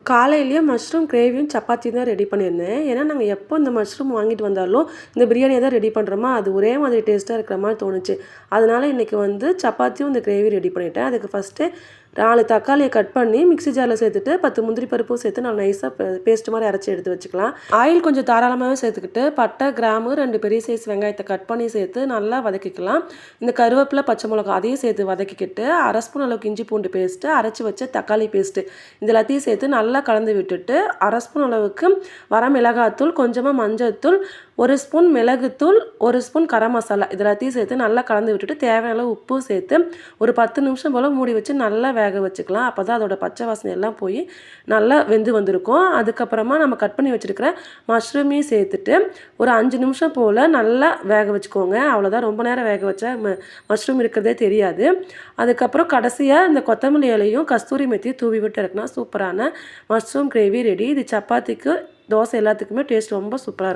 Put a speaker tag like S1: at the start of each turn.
S1: காலையிலேயே மஷ்ரூம் கிரேவியும் சப்பாத்தி தான் ரெடி பண்ணியிருந்தேன். ஏன்னா நாங்கள் எப்போ இந்த மஷ்ரூம் வாங்கிட்டு வந்தாலும் இந்த பிரியாணியை தான் ரெடி பண்ணுறோமா, அது ஒரே மாதிரி டேஸ்ட்டாக இருக்கிற மாதிரி தோணுச்சு. அதனால் இன்றைக்கி வந்து சப்பாத்தியும் இந்த கிரேவி ரெடி பண்ணிட்டேன். அதுக்கு ஃபஸ்ட்டு 4 தக்காளியை கட் பண்ணி மிக்ஸி ஜாரில் சேர்த்துட்டு 10 முந்திரி பருப்பும் சேர்த்து நான் நைஸாக பேஸ்ட் மாதிரி அரைச்சி எடுத்து வச்சுக்கலாம். ஆயில் கொஞ்சம் தாராளமாகவே சேர்த்துக்கிட்டு பட்டை, கிராம்பு, 2 பெரிய சைஸ் வெங்காயத்தை கட் பண்ணி சேர்த்து நல்லா வதக்கிக்கலாம். இந்த கருவேப்பிலை, பச்சை மிளகா அதையும் சேர்த்து வதக்கிக்கிட்டு 1/2 ஸ்பூன் அளவுக்கு இஞ்சி பூண்டு பேஸ்ட்டு, அரைச்சி வச்ச தக்காளி பேஸ்ட்டு இது எல்லாத்தையும் சேர்த்து நல்லா கலந்து விட்டுட்டு 1/2 ஸ்பூன் அளவுக்கு வரமிளகாத்தூள், கொஞ்சமாக மஞ்சள்தூள், 1 ஸ்பூன் மிளகுத்தூள், 1 ஸ்பூன் கரம் மசாலா இது எல்லாத்தையும் சேர்த்து நல்லா கலந்து விட்டுட்டு தேவையான அளவு உப்பு சேர்த்து ஒரு 10 நிமிஷம் போல் மூடி வச்சு நல்லா வேக வச்சுக்கலாம். அப்போ தான் அதோட பச்சை வாசனை எல்லாம் போய் நல்லா வெந்து வந்திருக்கும். அதுக்கப்புறமா நம்ம கட் பண்ணி வச்சுருக்கிற மஷ்ரூமையும் சேர்த்துட்டு ஒரு 5 நிமிஷம் போல் நல்லா வேக வச்சுக்கோங்க. அவ்வளோதான், ரொம்ப நேரம் வேக வச்சா மஷ்ரூம் இருக்கிறதே தெரியாது. அதுக்கப்புறம் கடைசியாக இந்த கொத்தமல்லி இலையும் கஸ்தூரி மெத்தியும் தூவி விட்டு இருக்குன்னா சூப்பரான மஷ்ரூம் கிரேவி ரெடி. இது சப்பாத்திக்கு, தோசை எல்லாத்துக்குமே டேஸ்ட் ரொம்ப சூப்பராக இருக்கும்.